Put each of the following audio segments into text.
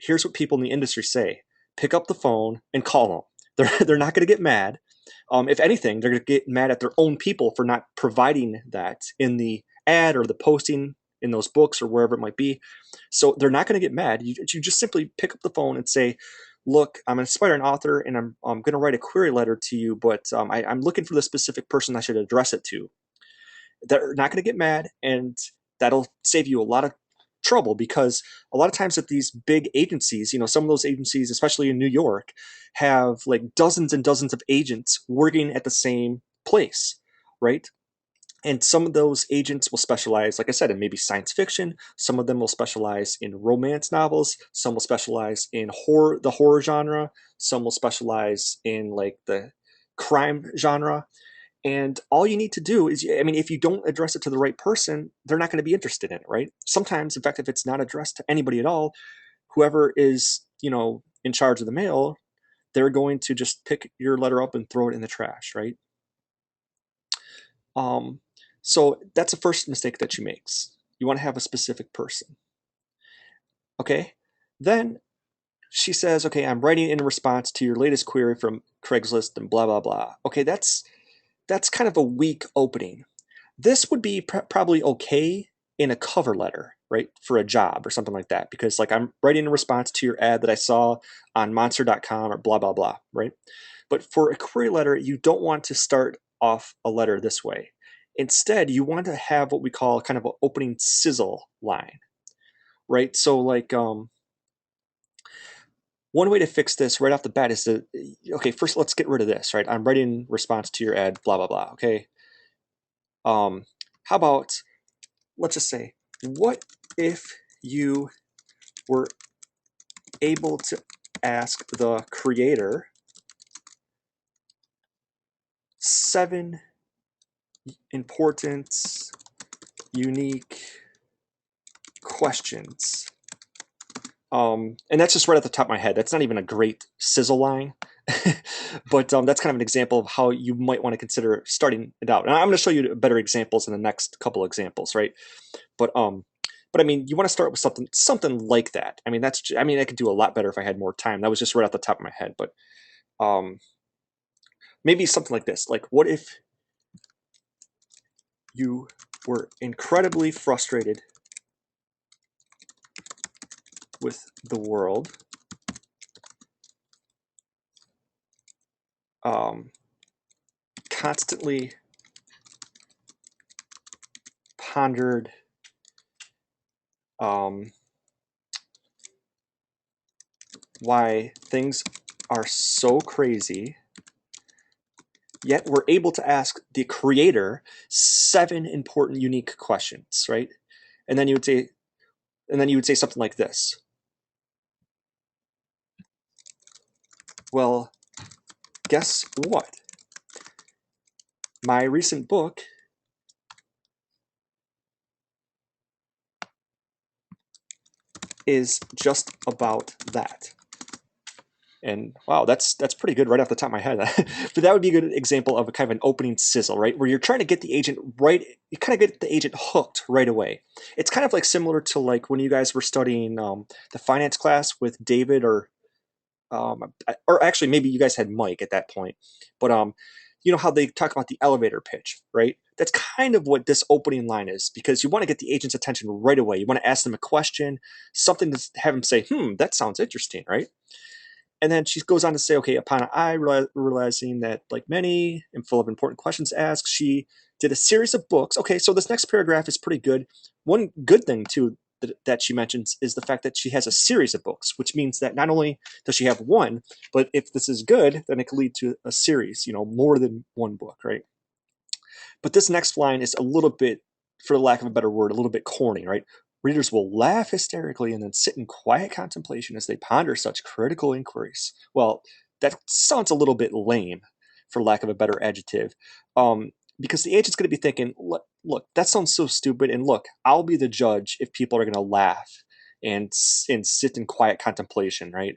Here's what people in the industry say: pick up the phone and call them. They're not going to get mad. If anything, they're going to get mad at their own people for not providing that in the ad or the posting in those books or wherever it might be. So they're not going to get mad. You just simply pick up the phone and say, look, I'm an aspiring author and I'm going to write a query letter to you, but I'm looking for the specific person I should address it to. They're not going to get mad, and that'll save you a lot of trouble, because a lot of times at these big agencies, some of those agencies, especially in New York, have like dozens and dozens of agents working at the same place, right? And some of those agents will specialize, like I said, in maybe science fiction. Some of them will specialize in romance novels. Some will specialize in the horror genre. Some will specialize in like the crime genre. And all you need to do is, I mean, if you don't address it to the right person, they're not going to be interested in it, right? Sometimes, in fact, if it's not addressed to anybody at all, whoever is, in charge of the mail, they're going to just pick your letter up and throw it in the trash, right? Um, so that's the first mistake that you makes. You want to have a specific person. Okay. Then she says, okay, I'm writing in response to your latest query from Craigslist and blah, blah, blah. Okay, that's kind of a weak opening. This would be probably okay in a cover letter, right, for a job or something like that, because like I'm writing in response to your ad that I saw on monster.com or blah, blah, blah, right? But for a query letter, you don't want to start off a letter this way. Instead, you want to have what we call kind of an opening sizzle line, right? So like one way to fix this right off the bat is to, okay, first let's get rid of this, right? I'm writing in response to your ad, blah, blah, blah, okay? How about, let's just say, what if you were able to ask the creator 7 important, unique questions? And that's just right at the top of my head. That's not even a great sizzle line, but that's kind of an example of how you might want to consider starting it out. And I'm going to show you better examples in the next couple of examples, right? But I mean, you want to start with something like that. I mean, I mean, I could do a lot better if I had more time. That was just right off the top of my head. But um, maybe something like this. Like, what if you were incredibly frustrated with the world, constantly pondered um, why things are so crazy, yet we're able to ask the creator 7 important, unique questions, right? And then you would say something like this. Well, guess what? My recent book is just about that. And wow, that's pretty good right off the top of my head. But that would be a good example of a kind of an opening sizzle, right? Where you're trying to get the agent right, you kind of get the agent hooked right away. It's kind of like similar to like when you guys were studying the finance class with David, or actually maybe you guys had Mike at that point. But you know how they talk about the elevator pitch, right? That's kind of what this opening line is, because you want to get the agent's attention right away. You want to ask them a question, something to have them say, that sounds interesting, right? And then she goes on to say, okay, upon I realizing that, like many, and full of important questions asked, she did a series of books. Okay, so this next paragraph is pretty good. One good thing, too, that she mentions is the fact that she has a series of books, which means that not only does she have one, but if this is good, then it could lead to a series, more than one book, right? But this next line is a little bit, for lack of a better word, a little bit corny, right? Readers will laugh hysterically and then sit in quiet contemplation as they ponder such critical inquiries. Well, that sounds a little bit lame, for lack of a better adjective, because the agent's going to be thinking, look, that sounds so stupid, and look, I'll be the judge if people are going to laugh and sit in quiet contemplation, right?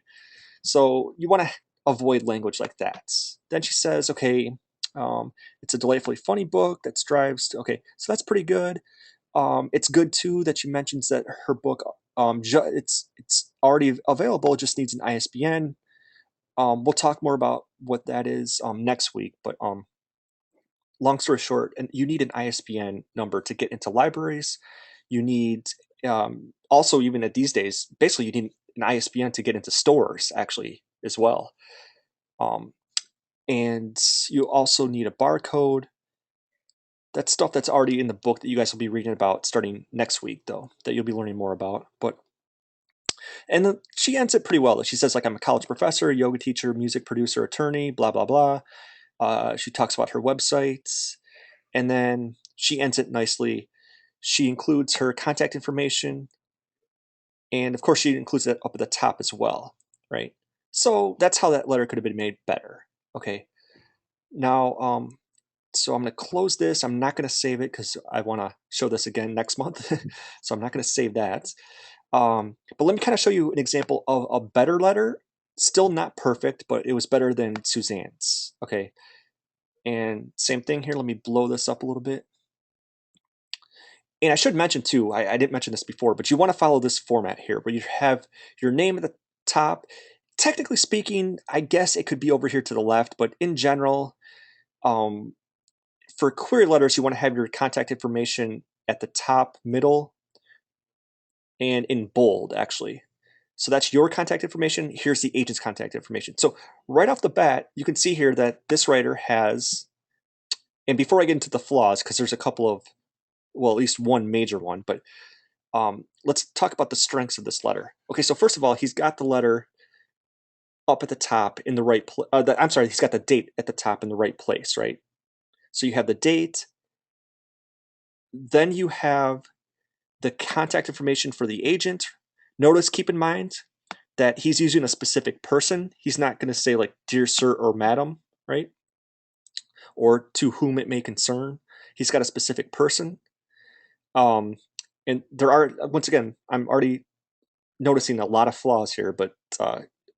So you want to avoid language like that. Then she says, okay, it's a delightfully funny book that strives to, okay, so that's pretty good. It's good too that she mentions that her book It's already available. It just needs an ISBN. We'll talk more about what that is next week. But long story short, and you need an ISBN number to get into libraries. You need also, even at these days, basically you need an ISBN to get into stores actually as well. And you also need a barcode. That's stuff that's already in the book that you guys will be reading about starting next week, though, that you'll be learning more about. And then she ends it pretty well. She says, like, I'm a college professor, yoga teacher, music producer, attorney, blah, blah, blah. She talks about her websites, and then she ends it nicely. She includes her contact information, and of course she includes that up at the top as well, right? So that's how that letter could have been made better. Okay. Now, so I'm going to close this. I'm not going to save it because I want to show this again next month. So I'm not going to save that. But let me kind of show you an example of a better letter. Still not perfect, but it was better than Suzanne's. Okay. And same thing here. Let me blow this up a little bit. And I should mention too, I didn't mention this before, but you want to follow this format here where you have your name at the top. Technically speaking, I guess it could be over here to the left, but in general, for query letters, you want to have your contact information at the top, middle, and in bold, actually. So that's your contact information. Here's the agent's contact information. So right off the bat, you can see here that this writer has, and before I get into the flaws, because there's a couple of, well, at least one major one, but let's talk about the strengths of this letter. Okay, so first of all, he's got the letter up at the top in the right place. I'm sorry, he's got the date at the top in the right place, right? So you have the date, then you have the contact information for the agent. Notice, keep in mind that he's using a specific person. He's not going to say like, dear sir or madam, right? Or to whom it may concern. He's got a specific person. And there are, once again, I'm already noticing a lot of flaws here, but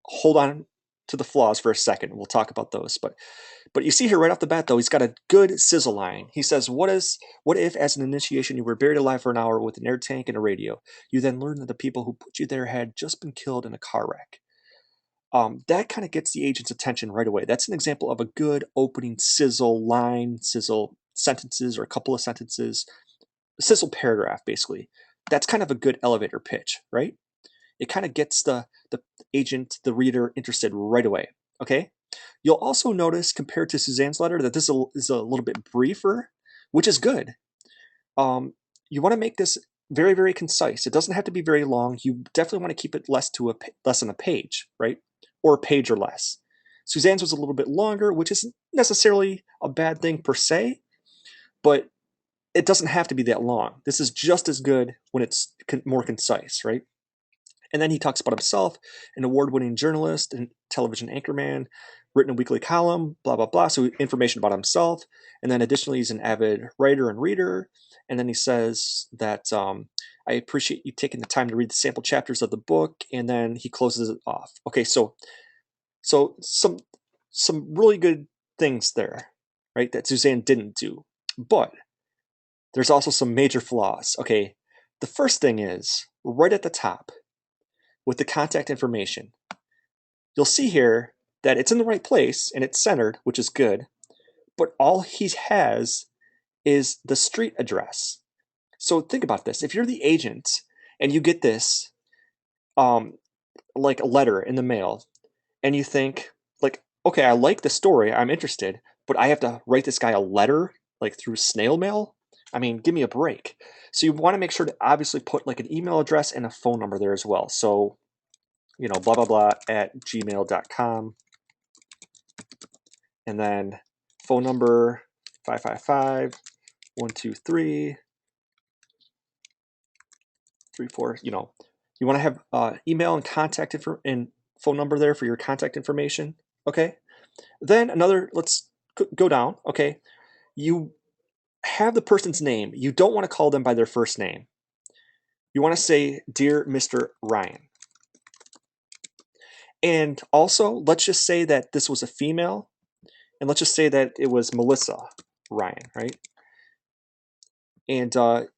hold on to the flaws for a second. We'll talk about those. But you see here right off the bat, though, he's got a good sizzle line. He says, what if, as an initiation, you were buried alive for an hour with an air tank and a radio? You then learned that the people who put you there had just been killed in a car wreck. That kind of gets the agent's attention right away. That's an example of a good opening sizzle line, sizzle sentences or a couple of sentences, sizzle paragraph, basically. That's kind of a good elevator pitch, right? It kind of gets the agent, the reader, interested right away, okay? You'll also notice, compared to Suzanne's letter, that this is a little bit briefer, which is good. You want to make this very, very concise. It doesn't have to be very long. You definitely want to keep it less than a page, right? Or a page or less. Suzanne's was a little bit longer, which isn't necessarily a bad thing per se, but it doesn't have to be that long. This is just as good when it's more concise, right? And then he talks about himself, an award-winning journalist and television anchorman, written a weekly column, blah, blah, blah. So information about himself. And then additionally, he's an avid writer and reader. And then he says that I appreciate you taking the time to read the sample chapters of the book. And then he closes it off. Okay, so some really good things there, right, that Suzanne didn't do. But there's also some major flaws. Okay, the first thing is right at the top, with the contact information. You'll see here that it's in the right place and it's centered, which is good, but all he has is the street address. So think about this. If you're the agent and you get this like a letter in the mail and you think like, okay, I like the story, I'm interested, but I have to write this guy a letter like through snail mail? I mean, give me a break. So you want to make sure to obviously put like an email address and a phone number there as well. So, you know, blah, blah, blah at gmail.com. And then phone number 555 123 34. You know, you want to have email and contact and phone number there for your contact information. Okay. Then let's go down. Okay. You have the person's name. You don't want to call them by their first name. You want to say, Dear Mr. Ryan. And also, let's just say that this was a female, and let's just say that it was Melissa Ryan, right? And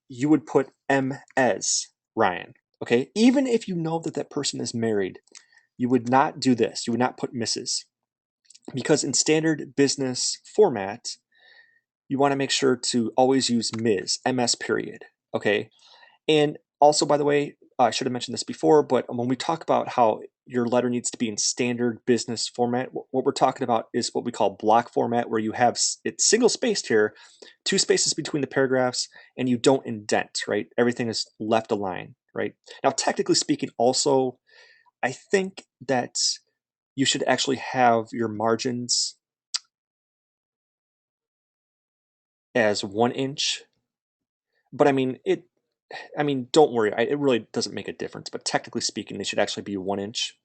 you would put M as Ryan. Okay, even if you know that that person is married, you would not do this. You would not put Mrs. Because in standard business format, you want to make sure to always use Ms. MS period. Okay, and also, by the way, I should have mentioned this before, but when we talk about how your letter needs to be in standard business format, what we're talking about is what we call block format, where you have it's single spaced here, 2 spaces between the paragraphs, and you don't indent, right? Everything is left aligned, right? Now, technically speaking, also, I think that you should actually have your margins as 1 inch, but I mean, don't worry, it really doesn't make a difference, but technically speaking, they should actually be 1 inch.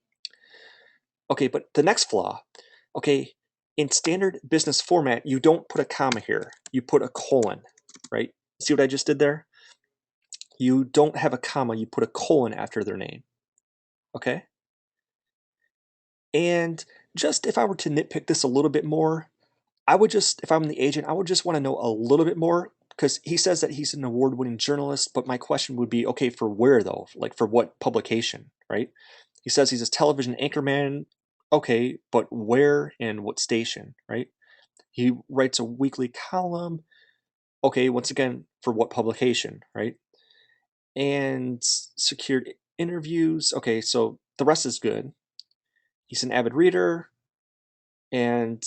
Okay, but the next flaw, okay, in standard business format, you don't put a comma here, you put a colon, right? See what I just did there? You don't have a comma, you put a colon after their name, okay? And just if I were to nitpick this a little bit more, I would just, if I'm the agent, I would just want to know a little bit more because he says that he's an award-winning journalist, but my question would be, okay, for where though? Like for what publication, right? He says he's a television anchorman. Okay, but where and what station, right? He writes a weekly column. Okay, once again, for what publication, right? And secured interviews. Okay, so the rest is good. He's an avid reader and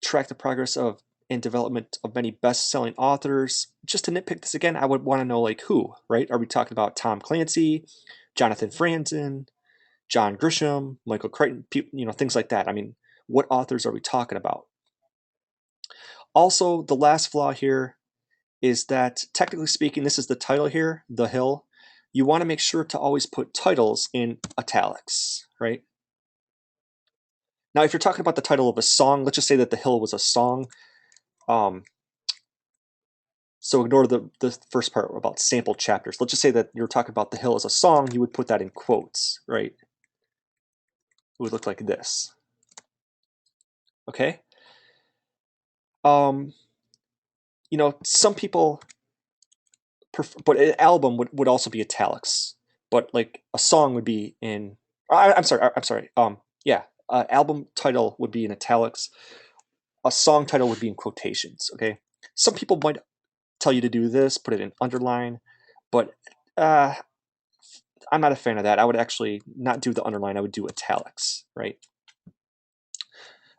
track the progress of and development of many best-selling authors. Just to nitpick this again, I would want to know like who, right? Are we talking about Tom Clancy, Jonathan Franzen, John Grisham, Michael Crichton, things like that. I mean, what authors are we talking about? Also, the last flaw here is that technically speaking, this is the title here, The Hill. You want to make sure to always put titles in italics, right? Now, if you're talking about the title of a song, let's just say that The Hill was a song. Um, so ignore the first part about sample chapters. Let's just say that you're talking about The Hill as a song, you would put that in quotes, right? It would look like this. Okay? Um, some people but an album would also be italics, but like a song would be in. I'm sorry. I'm sorry. Yeah, album title would be in italics. A song title would be in quotations. Okay. Some people might tell you to do this, put it in underline, but uh, I'm not a fan of that. I would actually not do the underline. I would do italics. Right.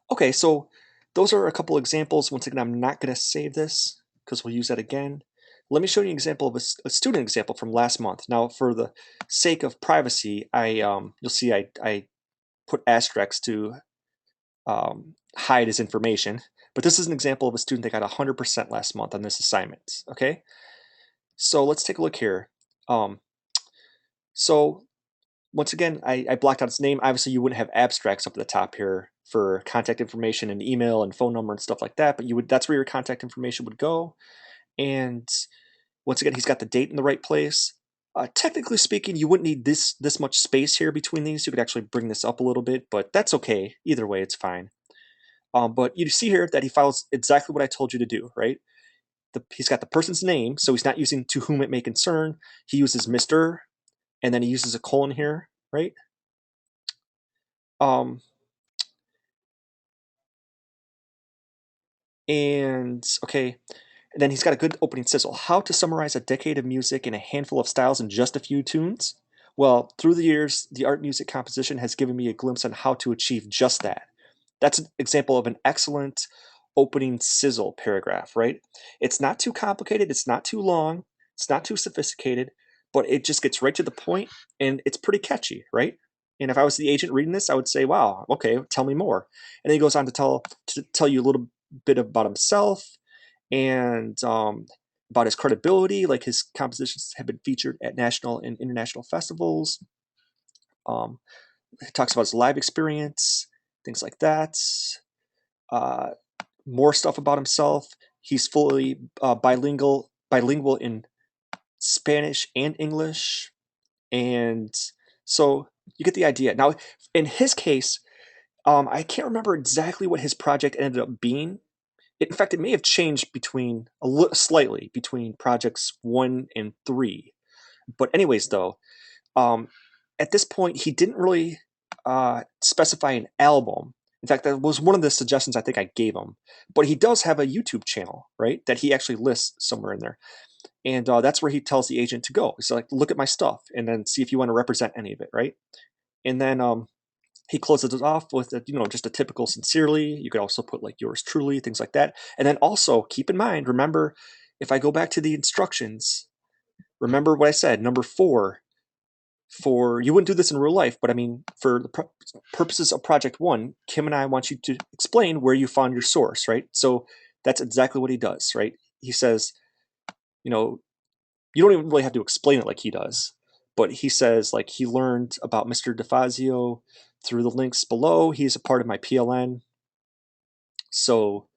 Okay. So those are a couple examples. Once again, I'm not going to save this because we'll use that again. Let me show you an example of a student example from last month. Now, for the sake of privacy, you'll see I put asterisks to hide his information. But this is an example of a student that got 100% last month on this assignment. Okay, so let's take a look here. So once again, I blocked out his name. Obviously, you wouldn't have abstracts up at the top here for contact information and email and phone number and stuff like that. But that's where your contact information would go. And once again, he's got the date in the right place. Technically speaking, you wouldn't need this much space here between these. You could actually bring this up a little bit, but that's okay. Either way, it's fine. But you see here that he follows exactly what I told you to do, right? He's got the person's name, so he's not using to whom it may concern. He uses Mr. and then he uses a colon here, right? Um, and okay, and then he's got a good opening sizzle. How to summarize a decade of music in a handful of styles in just a few tunes? Well, through the years, the art music composition has given me a glimpse on how to achieve just that. That's an example of an excellent opening sizzle paragraph, right? It's not too complicated, it's not too long, it's not too sophisticated, but it just gets right to the point and it's pretty catchy, right? And if I was the agent reading this, I would say, "Wow, okay, tell me more." And then he goes on to tell you a little bit about himself and about his credibility, like his compositions have been featured at national and international festivals. Um, he talks about his live experience, things like that. Uh, More stuff about himself. He's fully bilingual in Spanish and English, and so you get the idea. Now, in his case, I can't remember exactly what his project ended up being. In fact, it may have changed slightly between projects 1 and 3. But anyways, though, At this point, he didn't really specify an album. In fact, that was one of the suggestions I think I gave him. But he does have a YouTube channel, right, that he actually lists somewhere in there. And that's where he tells the agent to go. He's like, look at my stuff and then see if you want to represent any of it, right? And then he closes it off with just a typical sincerely. You could also put like yours truly, things like that. And then also keep in mind, remember, if I go back to the instructions, remember what I said, number 4, for you wouldn't do this in real life, but I mean, for the purposes of project 1, Kim and I want you to explain where you found your source, right? So that's exactly what he does, right? He says, you don't even really have to explain it like he does, but he says like he learned about Mr. DeFazio through the links below. He's a part of my PLN. So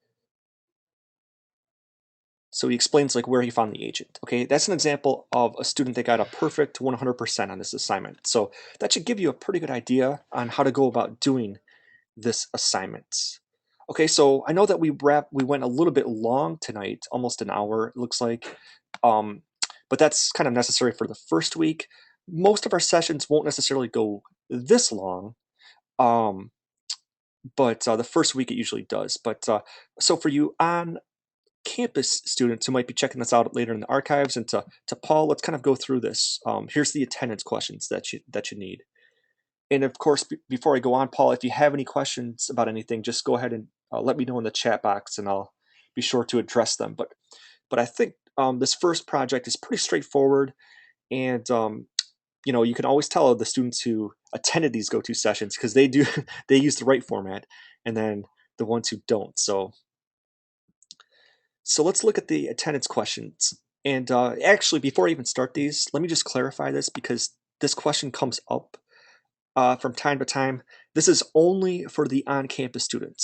he explains like where he found the agent. Okay, that's an example of a student that got a perfect 100% on this assignment. So that should give you a pretty good idea on how to go about doing this assignment. Okay, so I know that we went a little bit long tonight, almost an hour, it looks like. But that's kind of necessary for the first week. Most of our sessions won't necessarily go this long, but the first week it usually does. But so for you on campus students who might be checking this out later in the archives, and to Paul, let's kind of go through this. Here's the attendance questions that you need. And of course, before I go on, Paul, if you have any questions about anything, just go ahead and let me know in the chat box, and I'll be sure to address them. But I think this first project is pretty straightforward, and you can always tell the students who attended these go-to sessions because they use the right format, and then the ones who don't. So let's look at the attendance questions. And actually, before I even start these, let me just clarify this because this question comes up from time to time. This is only for the on-campus students.